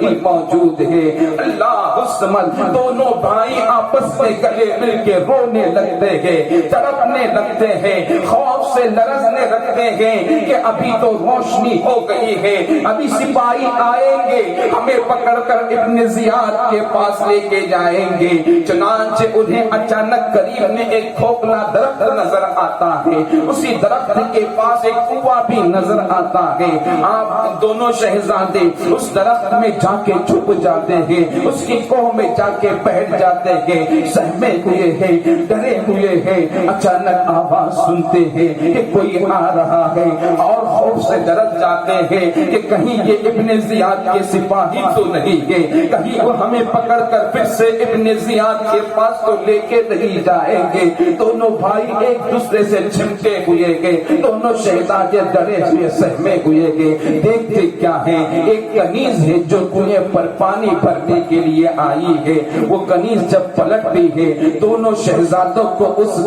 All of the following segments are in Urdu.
ہی موجود ہے۔ اللہ الصمد، دونوں بھائی آپس میں گلے مل کے رونے لگتے ہیں، تڑپنے لگتے ہیں، خوف سے لرزنے لگتے ہیں کہ ابھی تو روشنی ہو گئی ہے، ابھی سپاہی آئیں گے، ہمیں پکڑ کر ابن زیاد کے پاس لے کے جائیں گے۔ چنانچہ انہیں اچانک قریب میں ایک کھوکھلا درخت نظر آتا ہے، اسی درخت کے پاس ایک کنواں بھی نظر آتا ہے۔ آپ دونوں شہزادے اس درخت میں جا کے چھپ جاتے ہیں، اس کی کوہ میں جا کے بیٹھ جاتے ہیں، سہمے ہوئے ہیں، ڈرے ہوئے ہیں۔ اچانک آواز سنتے ہیں کہ کوئی آ رہا ہے اور خوف سے ڈر جاتے ہیں کہ کہیں یہ ابن زیاد کے سپاہی تو نہیں ہے، کہیں وہ ہمیں پکڑ کر پھر سے ابن زیاد کے پاس تو لے کے نہیں جائیں گے۔ دونوں بھائی ایک دوسرے سے چمٹے ہوئے گئے، دونوں شہزادے ڈرے ہوئے سہمے ہوئے گئے۔ دیکھتے کیا ہے، ایک کنیز ہے جو کنویں پر پانی بھرنے کے لیے آئی ہے۔ وہ کنیز جب پلٹتی ہے، دونوں شہزادوں کو اس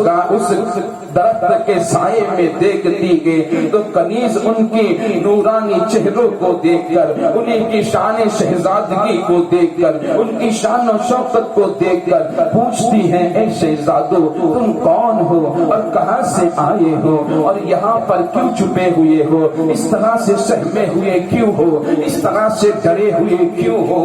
درخت کے سائے میں دیکھتی ہے تو کنیز ان کی نورانی چہروں کو دیکھ کر، انہیں کی شان شہزادگی کو دیکھ کر، ان کی شان و شوکت کو دیکھ کر پوچھتی ہے، اے شہزادو تم کون ہو اور کہاں سے آئے ہو اور یہاں پر کیوں چھپے ہوئے ہو، اس طرح سے سہمے ہوئے کیوں ہو، اس طرح سے ڈرے ہوئے کیوں ہو؟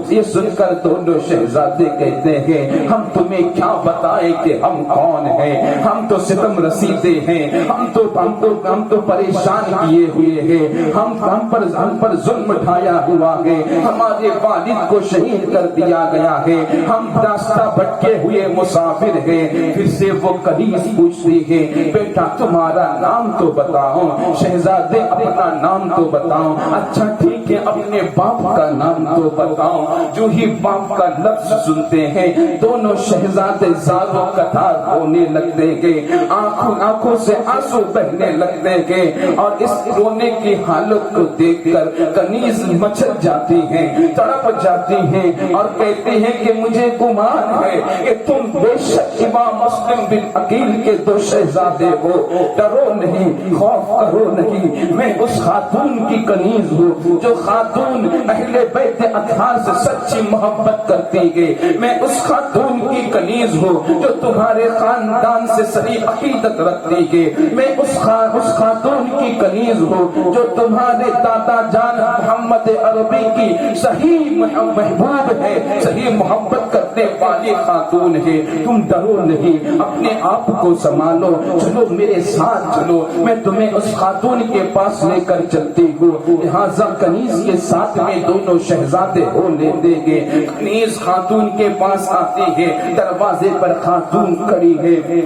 یہ سن کر دونوں شہزادے کہتے ہیں، ہم تمہیں کیا بتائیں کہ ہم کون ہیں، ہم تو ستم رسیدے ہیں، ہم تو پریشان کیے ہوئے ہیں، ہم پر ظلم ڈھایا ہوا ہے، ہمارے والد کو شہید کر دیا گیا ہے، ہم راستہ بھٹکے ہوئے مسافر ہیں۔ پھر سے وہ کنیز پوچھتی ہے، بیٹا تمہارا نام تو بتاؤ، شہزادے اپنا نام تو بتاؤ۔ اچھا ٹھیک ہے، اپنے باپ کا نام تو بتاؤ۔ جو ہی باپ کا لفظ سنتے ہیں دونوں شہزادے زاروں قطار ہونے لگتے ہیں، آنکھوں سے آنسو بہنے لگتے ہیں، اور اس رونے کی حالت کو دیکھ کر کنیز مچل جاتی ہیں، تڑپ جاتی ہیں اور کہتی ہیں کہ مجھے گمان ہے کہ تم بے شک امام مسلم بن عقیل کے دو شہزادے ہو۔ ڈرو نہیں، خوف کرو نہیں، میں اس خاتون کی کنیز ہوں جو خاتون اہل بیت اطہار سے سچی محبت کرتی ہے، میں اس خاتون کی کنیز ہوں جو تمہارے خاندان سے صحیح عقیدت رکھتی ہے، میں اس خاتون کی کنیز ہوں جو تمہارے دادا جان محمد عربی کی صحیح محبوب ہے، صحیح محبت کرنے والی خاتون ہے۔ تم ڈرو نہیں، اپنے آپ کو سنبھالو، چلو میرے ساتھ چلو، میں تمہیں اس خاتون کے پاس لے کر چلتی ہوں۔ لہٰذا کنیز کے ساتھ میں دونوں شہزادے ہو لیتے گے۔ کنیز خاتون کے پاس آتی ہے، دروازے پر خاتون کھڑی ہے۔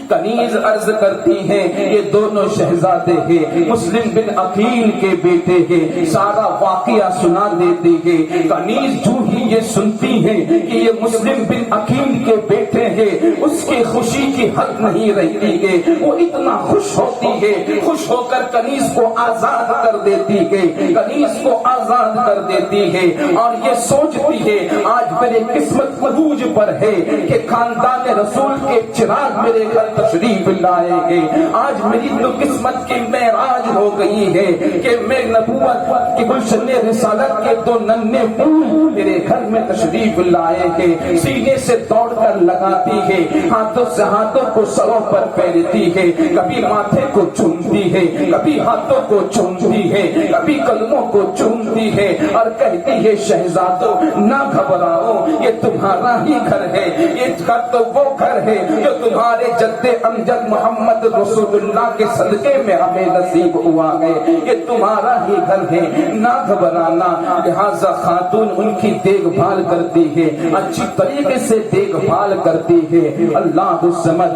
کنیز عرض کرتی ہے، یہ دونوں شہزادے ہیں، مسلم بن عقیل کے بیٹے ہیں، سارا واقعہ سنا دیتی ہے۔ کنیز جو ہی یہ سنتی ہے کہ یہ مسلم بن عقیل کے بیٹے ہیں، اس کی خوشی کی حد نہیں رہتی ہے، وہ اتنا خوش ہوتی ہے، خوش ہو کر کنیز کو آزاد کر دیتی ہے، کنیز کو آزاد کر دیتی ہے، اور یہ سوچتی ہے آج میرے قسمت عروج پر ہے کہ خاندان رسول کے چراغ میرے گھر تشریف لائے گے، آج میری تو قسمت کی معراج ہو گئی ہے کہ میں نبوت کی گلشن رسالت کے دو ننھے پھول میرے گھر میں تشریف لائے گے۔ سینے سے دوڑ کر لگاتی ہے، ہاتھوں سے ہاتھوں کو سروں پر پھیرتی ہے، کبھی ماتھے کو چومتی ہے، کبھی ہاتھوں کو چومتی ہے، کبھی قدموں کو چومتی ہے، اور کہتی ہے شہزادوں نہ گھبراؤ، یہ تمہارا ہی گھر ہے، یہ گھر تو وہ گھر ہے جو تمہارے جد امجد محمد رسول اللہ کے صدقے میں ہمیں نصیب ہوا ہے، یہ تمہارا ہی گھر ہے، نہ گھبرانا۔ لہذا خاتون ان کی دیکھ بھال کرتی ہے، اچھی طریقے سے دیکھ بھال کرتی ہے۔ اللہ الصمد۔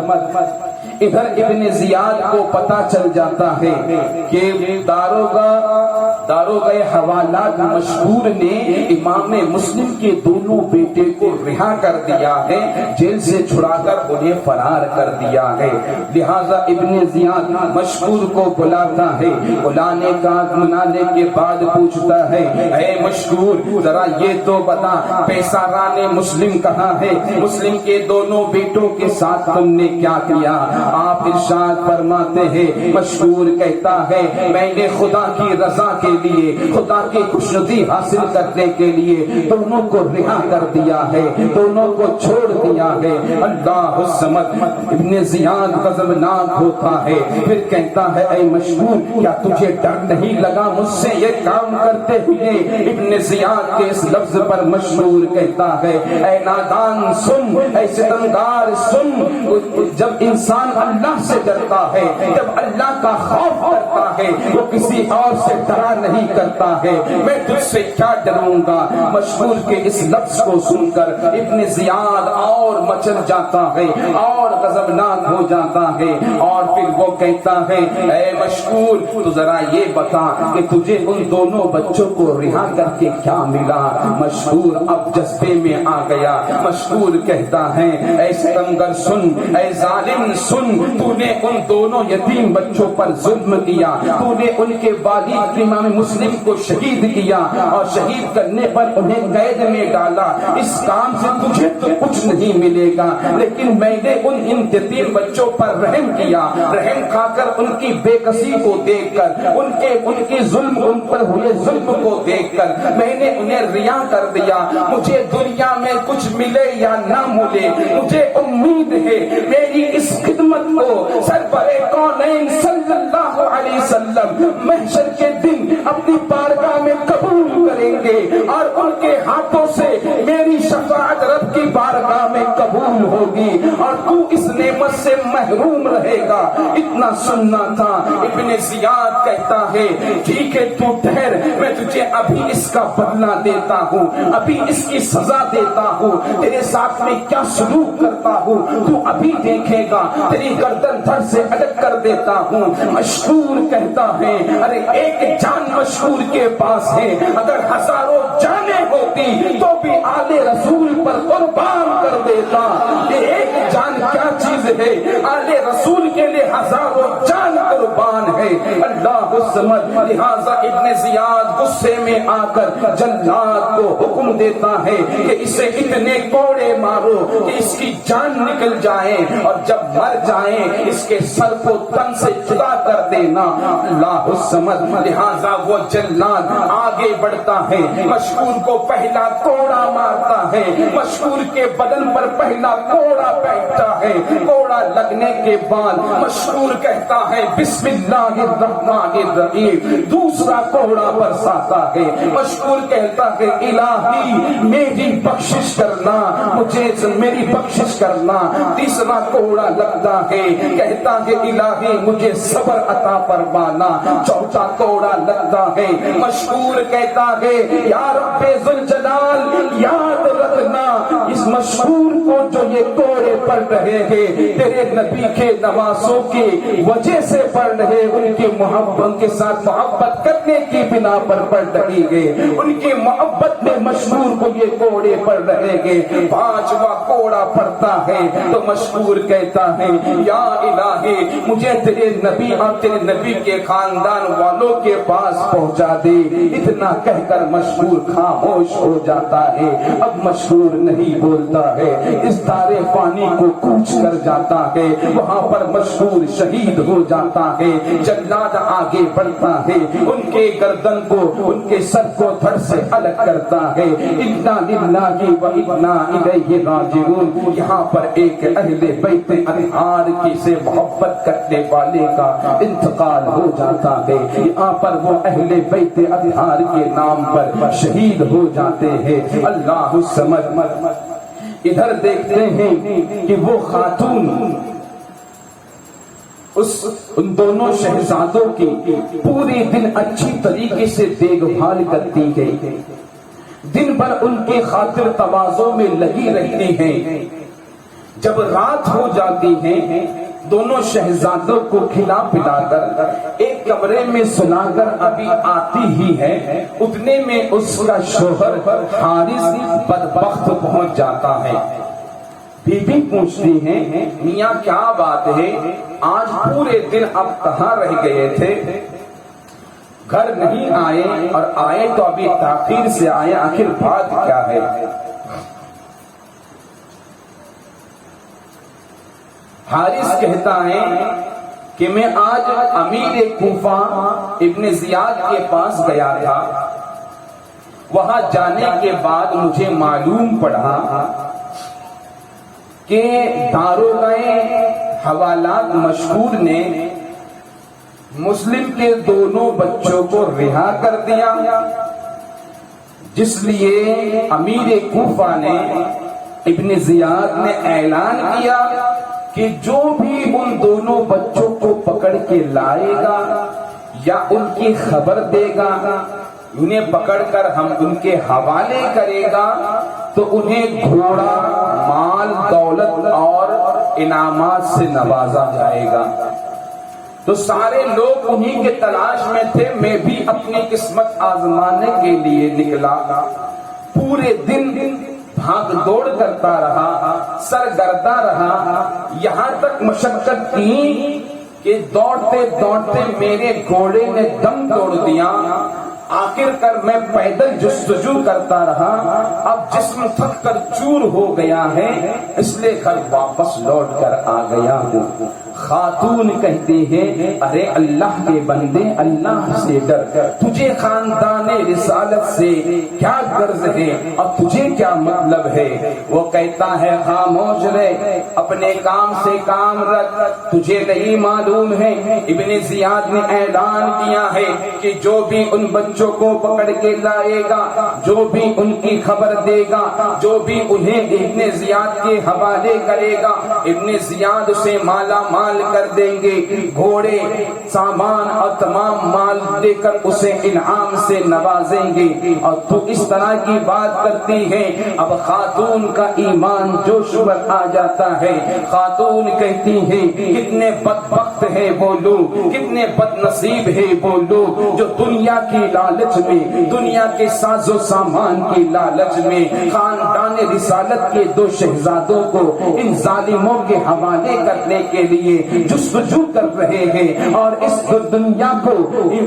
ادھر ابن زیاد کو پتا چل جاتا ہے کہ داروغہ حوالات مشہور نے امام مسلم کے دونوں بیٹے کو رہا کر دیا ہے، جیل سے چھڑا کر انہیں فرار کر دیا ہے۔ لہذا ابن زیاد مشہور کو بلاتا ہے، بلانے کے بعد پوچھتا ہے، اے مشہور ذرا یہ تو بتا پیساران مسلم کہاں ہے، مسلم کے دونوں بیٹوں کے ساتھ تم نے کیا کیا؟ آپ ارشاد فرماتے ہیں، مشہور کہتا ہے میں نے خدا کی رضا کے لیے, خدا کی خوشنودی حاصل کرنے کے لیے دونوں کو رہا کر دیا ہے, دونوں کو چھوڑ دیا ہے. اللہ الصمد. ابن زیاد غضبناک ہوتا ہے, پھر کہتا ہے اے مشہور کیا تجھے ڈر نہیں لگا مجھ سے یہ کام کرتے ہوئے؟ ابن زیاد کے اس لفظ پر مشہور کہتا ہے اے نادان سن, اے ستمگار سن, جب انسان اللہ سے ڈرتا ہے, جب اللہ کا خوف کرتا ہے, وہ کسی اور سے ڈرا نہیں کرتا ہے. میں تجھ سے کیا ڈروں گا؟ مشہور کے اس لفظ کو سن کر ابن زیاد اور مچل جاتا ہے اور غضبناک ہو جاتا ہے, اور پھر وہ کہتا ہے اے مشہور تو ذرا یہ بتا کہ تجھے ان دونوں بچوں کو رہا کر کے کیا ملا؟ مشہور اب جذبے میں آ گیا. مشہور کہتا ہے اے ستمگر سن, اے ظالم سن, تو نے ان دونوں یتیم بچوں پر ظلم کیا, تو نے ان کے والد امام مسلم کو شہید کیا اور شہید کرنے پر انہیں قید میں ڈالا. اس کام سے تجھے تو کچھ نہیں ملے گا, لیکن میں نے ان یتیم بچوں پر رحم کیا. رحم کھا کر ان کی بے کسی کو دیکھ کر, ان کی ظلم, ان پر ہوئے ظلم کو دیکھ کر میں نے انہیں ریا کر دیا. مجھے دنیا میں کچھ ملے یا نہ ملے, مجھے امید ہے میری اس خدمت کو سرور کونین صلی اللہ علیہ وسلم محشر کے دن اپنی بارگاہ میں قبول کریں گے اور ان کے ہاتھوں سے میری شفاعت رب کی بارگاہ میں قبول ہوگی اور تو اس نعمت سے محروم رہے گا. اتنا سننا تھا. ابن زیاد کہتا ہے ٹھیک ہے تو ٹھہر, میں تجھے ابھی اس کا بدلہ دیتا ہوں, ابھی اس کی سزا دیتا ہوں, تیرے ساتھ میں کیا سلوک کرتا ہوں تو ابھی دیکھے گا, تیری گردن دھڑ سے الگ کر دیتا ہوں. مشہور کہتا ہے ارے ایک جان مشہور کے پاس ہے, اگر ہزاروں جانیں ہوتی تو بھی آل رسول پر قربان کر دیتا. یہ ایک جان کیا چیز ہے, آل رسول کے لیے ہزاروں جان قربان ہے. اللہ الصمد. لہذا ابن زیاد غصے میں آ کر جلاد کو حکم دیتا ہے کہ اسے اتنے کوڑے مارو کہ اس کی جان نکل جائے, اور جب مر جائیں اس کے سر کو تن سے جدا کر دینا. اللہ الصمد. لہذا وہ جلاد آگے بڑھتا ہے, مشہور کو پہلا کوڑا مارتا ہے, مشہور کے بدن پر پہلا کوڑا بیٹھتا ہے. کوڑا لگنے کے بعد مشہور کہتا ہے بسم اللہ الرحمن الرحیم, دوسرا کوڑا برساتا ہے. مشہور کہتا ہے الہی میری بخشش کرنا, مجھے میری بخشش کرنا. تیسرا کوڑا لگتا ہے, کہتا ہے الہی مجھے صبر عطا فرمانا. چوتھا کوڑا لگتا ہے, مشہور کہتا ہے یا رب ذوالجلال یاد رکھنا اس مشہور کو جو یہ کوڑے پڑ رہے ہیں تیرے نبی کے نوازوں کی وجہ سے پڑ رہے, ان کی محبت کے ساتھ محبت کرنے کی بنا پر پڑ رہی ہے, ان کی محبت میں مشہور کو یہ کوڑے پڑ رہے ہیں. پانچواں کوڑا پڑتا ہے تو مشہور کہتا ہے یا الہی مجھے تیرے نبی اور تیرے نبی کے خاندان والوں کے پاس پہنچا دے. اتنا کہہ کر مشہور خاموش ہو جاتا ہے. اب مشہور نہیں بولتا ہے, اس دارے پانی کو کوچ کر جاتا ہے, وہاں پر مشہور شہید ہو جاتا ہے. جلاد آگے بڑھتا ہے, ان کے گردن کو, ان کے سر کو دھڑ سے الگ کرتا ہے. انا للہ و انا الیہ راجعون. یہاں پر ایک اہل بیت اطہار کی سے محبت کرنے والے کا انتقال ہو جاتا ہے. یہاں پر وہ اہل بیت اطہار کے نام پر شہید ہو جاتے ہیں. اللہ الصمد. ادھر دیکھتے ہیں کہ وہ خاتون ان دونوں شہزادوں کی پوری دن اچھی طریقے سے دیکھ بھال کرتی ہے, دن بھر ان کی خاطر تواضع میں لگی رہتی ہیں. جب رات ہو جاتی ہے دونوں شہزادوں کو کھلا پلا کر ایک کمرے میں سلا کر ابھی آتی ہی ہے, اتنے میں اس کا شوہر حارث بدبخت پہنچ جاتا ہے. بی بی پوچھتی ہیں میاں کیا بات ہے, آج پورے دن اب کہاں رہ گئے تھے, گھر نہیں آئے, اور آئے تو ابھی تاخیر سے آئے, آخر بات کیا ہے؟ حارث کہتا ہے کہ میں آج امیر کوفہ ابن زیاد کے پاس گیا تھا. وہاں جانے کے بعد مجھے معلوم پڑا کہ داروغہ حوالات مشہور نے مسلم کے دونوں بچوں کو رہا کر دیا، جس لیے امیر کوفہ نے ابن زیاد نے اعلان کیا کہ جو بھی ان دونوں بچوں کو پکڑ کے لائے گا یا ان کی خبر دے گا، انہیں پکڑ کر ہم ان کے حوالے کرے گا تو انہیں گھوڑا، مال، دولت اور انعامات سے نوازا جائے گا. تو سارے لوگ انہی کے تلاش میں تھے. میں بھی اپنی قسمت آزمانے کے لیے نکلا. پورے دن بھاگ دوڑ کرتا رہا، سرگردہ رہا، یہاں تک مشقت کی کہ دوڑتے دوڑتے میرے گھوڑے نے دم توڑ دیا. آخر کر میں پیدل جستجو کرتا رہا. اب جسم تھک کر چور ہو گیا ہے، اس لیے گھر واپس لوٹ کر آ گیا ہوں. خاتون کہتے ہیں ارے اللہ کے بندے، اللہ سے ڈر، تجھے خاندان رسالت سے کیا غرض ہے اور تجھے کیا مطلب ہے؟ وہ کہتا ہے خاموش رہ، اپنے کام سے کام رکھ، تجھے نہیں معلوم ہے ابن زیاد نے اعلان کیا ہے کہ جو بھی ان بچوں کو پکڑ کے لائے گا، جو بھی ان کی خبر دے گا، جو بھی انہیں ابن زیاد کے حوالے کرے گا، ابن زیاد سے مالا مال کر دیں گے، گھوڑے، سامان اور تمام مال دے کر اسے انعام سے نوازیں گے. اور تو اس طرح کی بات کرتی ہے. اب خاتون کا ایمان جوش میں آ جاتا ہے. خاتون کہتی ہے کتنے بدبخت ہے وہ لوگ، کتنے بد نصیب ہے وہ لوگ جو دنیا کی لالچ میں، دنیا کے ساز و سامان کی لالچ میں خاندان رسالت کے دو شہزادوں کو ان ظالموں کے حوالے کرنے کے لیے جستجو کر رہے ہیں اور اس دنیا کو،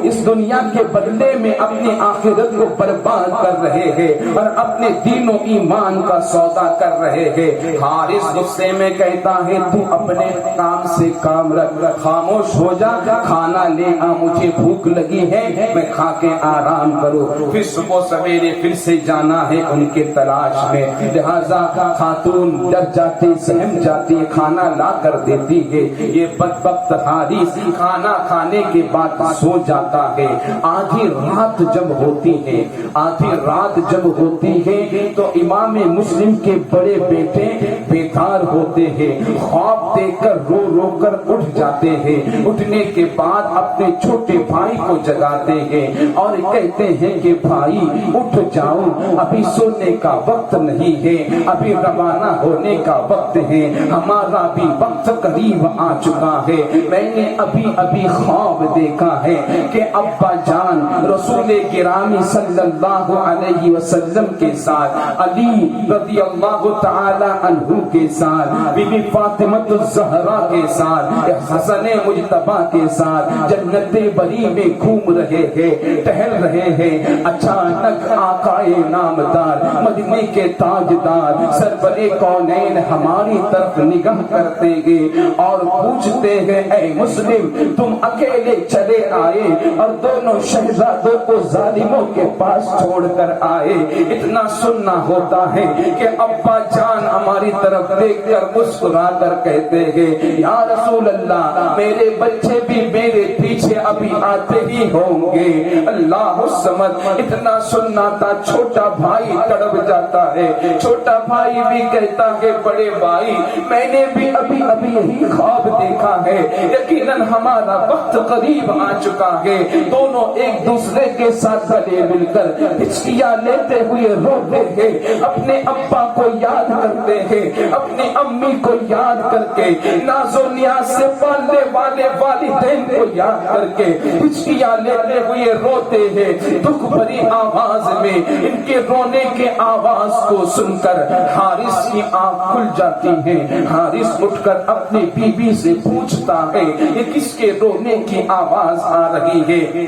اس دنیا کے بدلے میں اپنی آخرت کو برباد کر رہے ہیں اور اپنے دین و ایمان کا سودا کر رہے ہیں. حارث غصے میں کہتا ہے تو اپنے کام سے کام رکھ، خاموش ہو جا، کھانا لے آ، مجھے بھوک لگی ہے، میں کھا کے آرام کروں. پھر صبح سویرے پھر سے جانا ہے ان کے تلاش میں. لہذا خاتون ڈر جاتی، سہم جاتی، کھانا لا کر دیتی ہے. یہ بدبخت حارث کھانا کھانے کے بعد سو جاتا ہے. آدھی رات جب ہوتی ہے، آدھی رات جب ہوتی ہے تو امام مسلم کے بڑے بیٹے بیدار ہوتے ہیں. خواب دیکھ کر رو رو کر اٹھ جاتے ہیں. اٹھنے کے بعد اپنے چھوٹے بھائی کو جگاتے ہیں اور کہتے ہیں کہ بھائی اٹھ جاؤ، ابھی سونے کا وقت نہیں ہے، ابھی روانہ ہونے کا وقت ہے، ہمارا بھی وقت قریب آ چکا ہے. میں نے ابھی ابھی خواب دیکھا ہے کہ ابا جان رسول گرامی صلی اللہ علیہ وسلم کے ساتھ، علی رضی اللہ تعالی عنہ کے ساتھ، بی بی فاطمہ الزہرا کے ساتھ، حسن مجتبی کے ساتھ جنت بری میں گھوم رہے ہیں، ٹہل رہے ہیں. اچانک آقائے نامدار، مدینے کے تاجدار، سرور کونین ہماری طرف نگاہ کرتے گئے اور پوچھتے ہیں اے مسلم تم اکیلے چلے آئے اور دونوں شہزادوں کو ظالموں کے پاس چھوڑ کر آئے. اتنا سننا ہوتا ہے کہ ابا جان ہماری طرف دیکھ کر مسکرا کر کہتے ہیں یا رسول اللہ میرے بچے بھی میرے پیچھے ابھی آتے ہی ہوں گے. اللہ الصمد. اتنا سننا تھا چھوٹا بھائی تڑپ جاتا ہے. چھوٹا بھائی بھی کہتا ہے بڑے بھائی میں نے بھی ابھی ابھی یہی خواب دیکھا ہے، یقیناً ہمارا وقت قریب آ چکا ہے. دونوں ایک دوسرے کے ساتھ گلے مل کر ہچکیاں لیتے ہوئے روتے ہیں، اپنے ابا کو یاد کرتے ہیں، اپنی امی کو یاد کر کے، ناز و نیاز سے پالنے والے والدین کو یاد کر کے ہچکیاں لیتے ہوئے روتے ہیں. دکھ بھری آواز میں ان کے رونے کے آواز کو سن کر حارث کی آنکھ کھل جاتی ہے. حارث اٹھ کر اپنی بیوی سے پوچھتا ہے یہ کس کے رونے کی آواز آ رہی ہے؟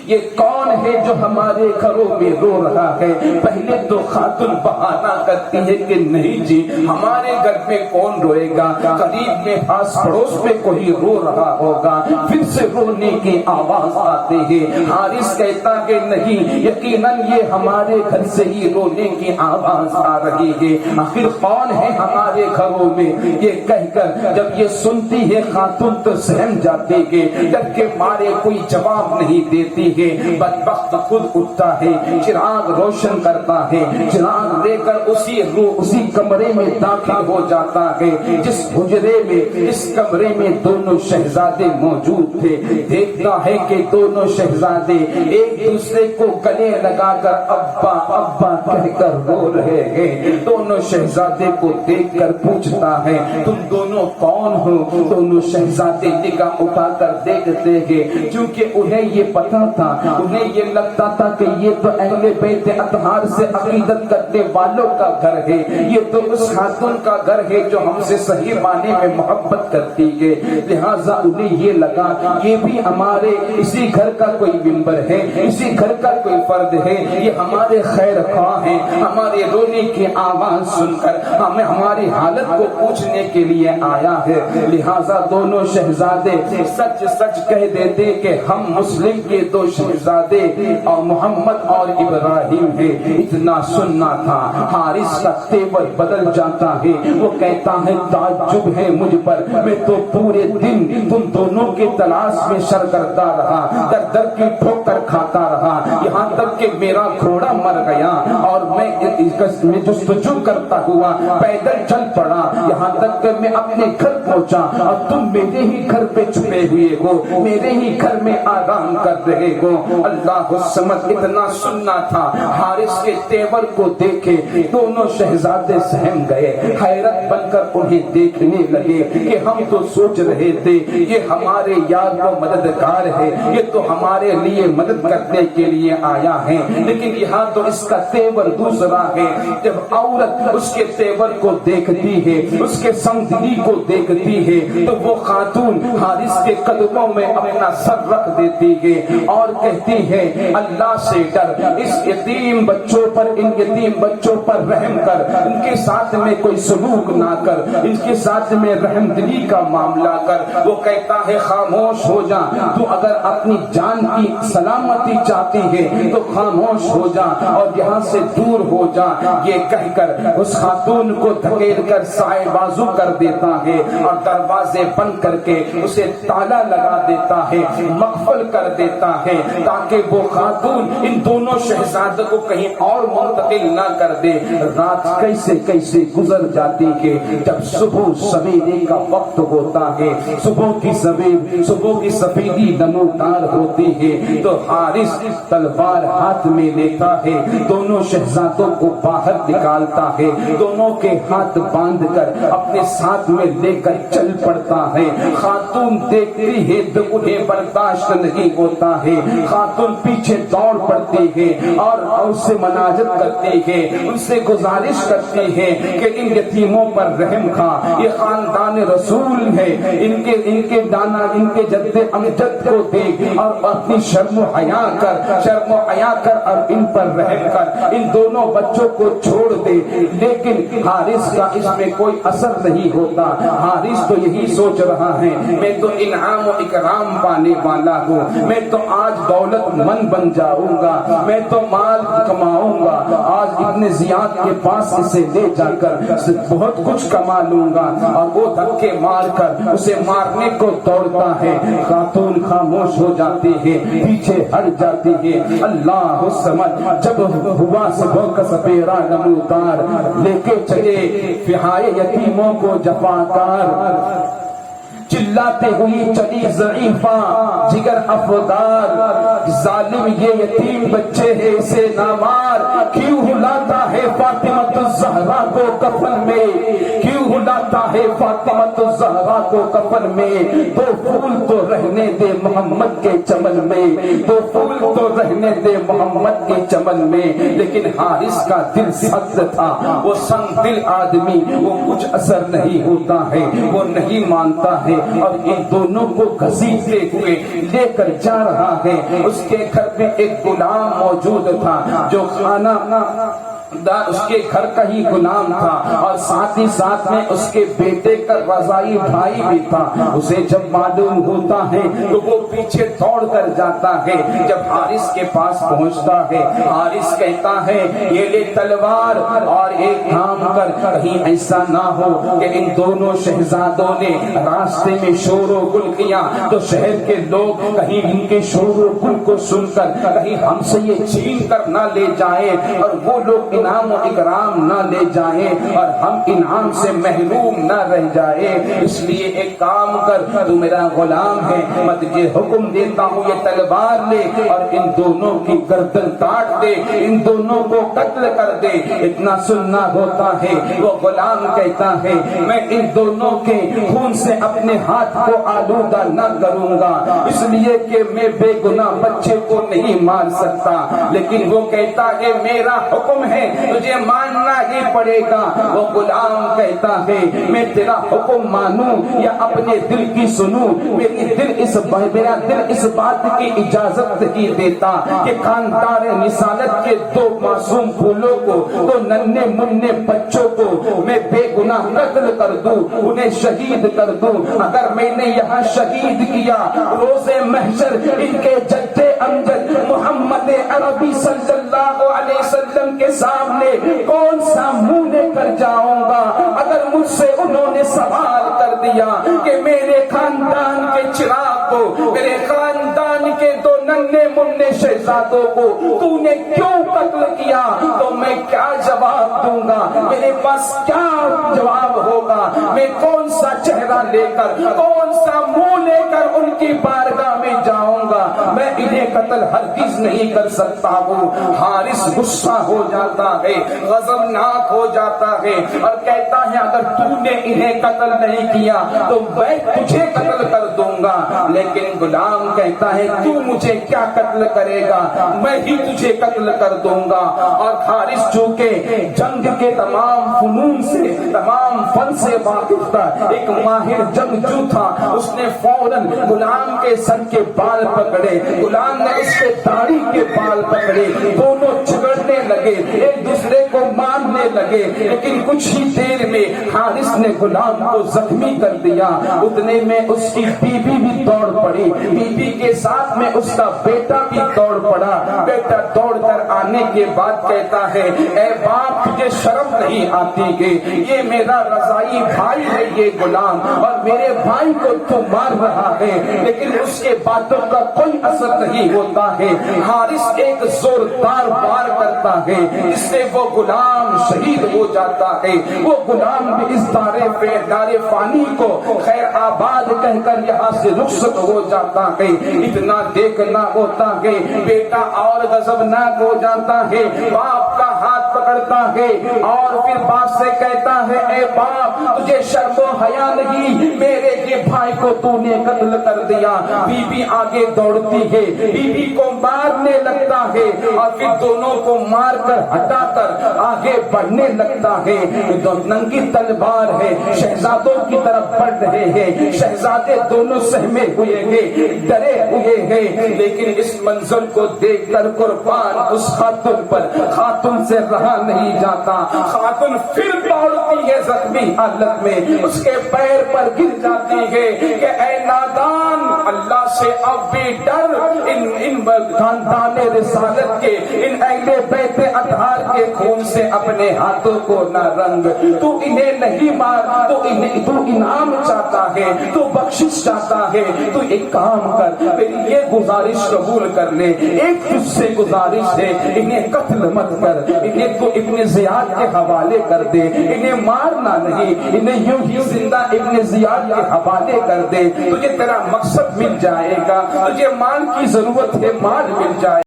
یہ کون ہے جو ہمارے گھروں میں رو رہا ہے؟ پہلے تو خاتون بہانہ کرتی ہے کہ نہیں جی ہمارے گھر میں کون روئے گا، قریب میں پاس پڑوس میں کوئی رو رہا ہوگا، پھر سے رونے کی آواز آتے ہیں۔ حارث کہتا کہ نہیں، یقیناً یہ ہمارے گھر سے ہی رونے کی آواز آ رہی ہے، آخر کون ہے ہمارے گھروں میں؟ یہ کہہ کر جب یہ سنتی ہے خاتون تو سہم جاتی ہے، ڈر کے مارے کوئی جواب نہیں دیتی ہے۔ بدبخت خود اٹھتا ہے، چراغ روشن کرتا ہے، چراغ لے کر اسی کمرے میں داخل ہو جاتا ہے جس حجرے میں، اس کمرے میں دونوں شہزادے موجود تھے۔ دیکھتا ہے کہ دونوں شہزادے ایک دوسرے کو گلے لگا کر ابا ابا کہہ کر رو رہے ہیں۔ دونوں شہزادے کو دیکھ کر پوچھتا ہے تم دونوں کون ہو؟ دونوں شہزادے نگاہ اٹھا کر دیکھتے ہیں، کیونکہ انہیں یہ پتا تھا، انہیں یہ لگتا تھا کہ یہ تو اہل بیت اطہار سے عقیدت کرنے والوں کا گھر ہے، یہ تو اس خاتون کا گھر ہے جو ہم سے صحیح معنی میں محبت کرتی ہے، لہٰذا انہیں یہ لگا یہ بھی ہمارے اسی گھر کا کوئی ممبر ہے، اسی گھر کا کوئی فرد ہے، یہ ہمارے خیر خواہ ہیں، ہمارے رونے کی آواز سن کر ہمیں ہماری حالت کو پوچھنے کے لیے آیا ہے۔ لہٰذا دونوں شہزادے سچ سچ کہہ دیتے کہ ہم مسلم کے دو شہزادے اور محمد اور ابراہیم ہیں۔ اتنا سننا تھا، حارث کا تیور بدل جاتا ہے، وہ کہتا ہے تعجب ہے مجھ پر، میں تو پورے دن تم دونوں کی تلاش میں سرگردہ رہا، در در کی ٹھوکر کھاتا رہا، یہاں تک کہ میرا گھوڑا مر گیا اور میں جستجو کرتا ہوا پیدل چل پڑا، یہاں تک کہ میں اپنے گھر پہنچا اور تم میرے ہی گھر پہ چھپے ہوئے ہو، میرے ہی گھر میں آرام کر رہے ہو۔ اللہ الصمد اتنا سننا تھا، حارث کے تیور کو دیکھے دونوں شہزادے سہم گئے، حیرت بن کر انہیں دیکھنے لگے کہ ہم تو سوچ رہے تھے یہ ہمارے یار و مددگار ہے، یہ تو ہمارے لیے مدد کرنے کے لیے آیا ہے، لیکن یہاں تو اس کا تیور دوسرا ہے۔ جب عورت اس کے تیور کو دیکھتی ہے، اس کے سمدلی کو دیکھتی ہے، تو وہ خاتون حارث کے قدموں میں اپنا سر رکھ دیتی ہے اور کہتی ہے اللہ سے ڈر، اس یتیم بچوں پر، ان یتیم بچوں پر رحم کر، ان کے ساتھ میں کوئی سلوک نہ کر، ان کے ساتھ میں رحم دلی کا معاملہ کر۔ وہ کہتا ہے خاموش ہو جا، تو اگر اپنی جان کی سلامتی چاہتی ہے تو خاموش ہو جا اور یہاں سے دور ہو جا۔ یہ کہہ کر اس خاتون کو دھکیل کر سائے بازو کر دیتا ہے اور دروازے بند کر کے اسے تالا لگا دیتا ہے، مقفل کر دیتا ہے تاکہ وہ خاتون ان دونوں شہزادوں کو کہیں اور منتقل نہ کر دے۔ رات کیسے کیسے گزر جاتی ہے، جب صبح سویرے کا وقت ہوتا ہے، صبح کی سفیدی نمودار ہوتی ہے تو حارث تلوار ہاتھ میں لیتا ہے، دونوں شہزادوں کو باہر نکالتا ہے، دونوں کے ہاتھ باندھ کر اپنے ساتھ میں لے کر چل پڑتا ہے۔ خاتون دیکھتی ہے تو انہیں برداشت نہیں ہوتا ہے، خاتون پیچھے دوڑ پڑتی ہے اور اس سے مناجت کرتی ہے، ان سے گزارش کرتی ہے کہ ان یتیموں پر رحم کھا، یہ خاندان رسول ہے، ان کے جد امجد کو دیکھ اور اپنی شرم و حیا کر اور ان پر رحم کر، ان دونوں بچوں کو چھوڑ دے۔ لیکن حارث کا اس میں کوئی اثر نہیں ہوتا، حارث تو یہی سوچ رہا ہے میں تو انعام و اکرام پانے والا ہوں، میں تو آج دولت مند بن جاؤں گا، میں تو مال کماؤں گا، آج ابن زیاد کے پاس اسے لے جا کر بہت کچھ کما لوں گا، اور وہ دھکے مار کر اسے مارنے کو دوڑتا ہے۔ خاتون خاموش ہو جاتی ہے، پیچھے ہٹ جاتی ہے۔ اللہ الصمد جب ہوا صبح کا سپیرا نمودار، لے کے چلے فہائے یتیموں کو جفاکار، چلاتے ہوئی چلی ضعیفہ جگر افدار، ظالم یہ یتیم بچے ہے اسے نہ مار، کیوں لاتا ہے فاطمہ الزہرا کو کفن میں، کیوں کیوں لاتا ہے فاطمہ الزہرا کو کفن میں؟ دو پھول تو رہنے دے محمد کے چمن میں، دو پھول تو رہنے دے محمد کے چمن میں۔ لیکن حارث کا دل سخت تھا، وہ سنگ دل آدمی، وہ کچھ اثر نہیں ہوتا ہے، وہ نہیں مانتا ہے، اور ان دونوں کو گھسیٹتے ہوئے لے کر جا رہا ہے۔ اس کے گھر میں ایک غلام موجود تھا جو کھانا اس کے گھر کا ہی غلام تھا، اور ساتھ ہی ساتھ میں اس کے بیٹے کا رضائی بھائی بھی تھا۔ اسے جب معلوم ہوتا ہے تو وہ پیچھے دوڑ کر جاتا ہے۔ جب حارث کے پاس پہنچتا ہے، حارث کہتا ہے یہ لے تلوار اور ایک کام کر، کہیں ایسا نہ ہو کہ ان دونوں شہزادوں نے راستے میں شور و گل کیا تو شہر کے لوگ کہیں ان کے شور و گل کو سن کر کہیں ہم سے یہ چھین کر نہ لے جائیں، اور وہ لوگ انعام و اکرام نہ لے جائیں اور ہم انعام سے محروم نہ رہ جائیں۔ اس لیے ایک کام کر، تو میرا غلام ہے، میں تجھے حکم دیتا ہوں یہ تلوار لے اور ان دونوں کی گردن کاٹ دے، ان دونوں کو قتل کر دے۔ اتنا سننا ہوتا ہے، وہ غلام کہتا ہے میں ان دونوں کے خون سے اپنے ہاتھ کو آلودہ نہ کروں گا، اس لیے کہ میں بے گناہ بچے کو نہیں مار سکتا، لیکن وہ کہتا ہے میرا حکم ہے تجھے ماننا ہی پڑے گا۔ وہ غلام کہتا ہے میں تیرا حکم مانوں یا اپنے دل کی سنوں؟ میرا دل اس بات کی اجازت نہیں دیتا کہ خاندار رسالت کے دو معصوم پھولوں کو، دو ننھے منھے بچوں کو میں بے گناہ قتل کر دوں، انہیں شہید کر دوں۔ اگر میں نے یہاں شہید کیا، روز محشر ان کے جد امجد محمد عربی صلی اللہ علیہ وسلم کے سامنے کون سا منہ لے کر جاؤں گا؟ اگر مجھ سے انہوں نے سوال کر دیا کہ میرے خاندان کے چراغ کو، میرے خاندان کے دو ننھے منھے شہزادوں کو تو نے کیوں قتل کیا، تو میں کیا جواب دوں گا؟ میرے پاس کیا جواب ہوگا؟ میں کون سا چہرہ لے کر، کون سا منہ لے کر ان کی بارگاہ میں جاؤں گا؟ میں انہیں قتل ہرگز نہیں کر سکتا ہوں۔ حارث غصہ ہو جاتا ہے، غضبناک ہو جاتا ہے اور کہتا ہے اگر تو نے انہیں قتل نہیں کیا تو میں تجھے قتل کر دوں گا۔ لیکن غلام کہتا ہے تو مجھے کیا قتل کرے گا، میں ہی تجھے قتل کر دوں گا۔ اور حارث چونکہ جنگ کے تمام فنون سے، تمام فن سے واقف تھا، ایک ماہر جنگجو تھا، اس نے فوراً غلام کے سر کے بال پکڑے، غلام نے اس کے داڑھی کے بال پکڑے، دونوں جھگڑنے لگے، ایک دوسرے کو مارنے لگے، لیکن کچھ ہی دیر میں حارث نے غلام کو زخمی کر دیا۔ اتنے میں اس کی بیوی بھی دوڑ پڑی، بیوی کے ساتھ میں اس کا بیٹا بھی دوڑ پڑا۔ بیٹا دوڑ کر آنے کے بعد کہتا ہے اے باپ تجھے شرم نہیں آتی کہ یہ میرا رضائی بھائی ہے یہ غلام، اور میرے بھائی کو تو مار رہا ہے، لیکن اس کے باتوں کا کوئی اثر نہیں ہوتا ہے۔ حارث ایک زوردار وار کرتا ہے جس سے وہ غلام شہید ہو جاتا ہے۔ وہ غلام بھی اس دار فانی کو خیر آباد کہہ کر یہاں سے رخصت ہو جاتا ہے۔ اتنا دیکھنا ہوتا ہے، بیٹا اور غضبناک ہو جاتا ہے، باپ کا ہاتھ پکڑتا ہے اور پھر باپ سے کہتا ہے اے باپ تجھے شرم و حیا نہیں، میرے یہ بھائی کو تو نے قتل کر دیا۔ بیوی آگے دوڑتی ہے، بیوی کو مارنے لگتا ہے اور پھر دونوں کو مار کر ہٹا کر آگے بڑھنے لگتا ہے۔ ننگی تلوار ہے، شہزادوں کی طرف بڑھ رہے ہیں، شہزادے دونوں سہمے ہوئے ہیں، ڈرے ہوئے ہیں، لیکن اس منظر کو دیکھ کر قربان اس خاتون پر، خاتون سے رہا نہیں جاتا۔ خاتون پھر دوڑتی ہے زخمی حالت میں، اس کے پیر پر گر جاتی ہے کہ اے نادان، اللہ سے اب بھی ڈر، ان خاندان رسالت کے، ان اہل بیت اطہار کے خون سے اپنے ہاتھوں کو نہ رنگ۔ تو انہیں نہیں مار، تو انعام چاہتا ہے، تو بخشش چاہتا ہے، تو ایک کام کر، میری یہ گزارش قبول کر لے، ایک تجھ سے گزارش ہے، انہیں قتل مت کر، انہیں تو ابن زیاد کے حوالے کر دے، انہیں مارنا نہیں، انہیں یوں ہی زندہ ابن زیاد کے حوالے کر دے، تجھے تیرا مقصد مل جائے گا، تجھے مال کی ضرورت ہے مال مل جائے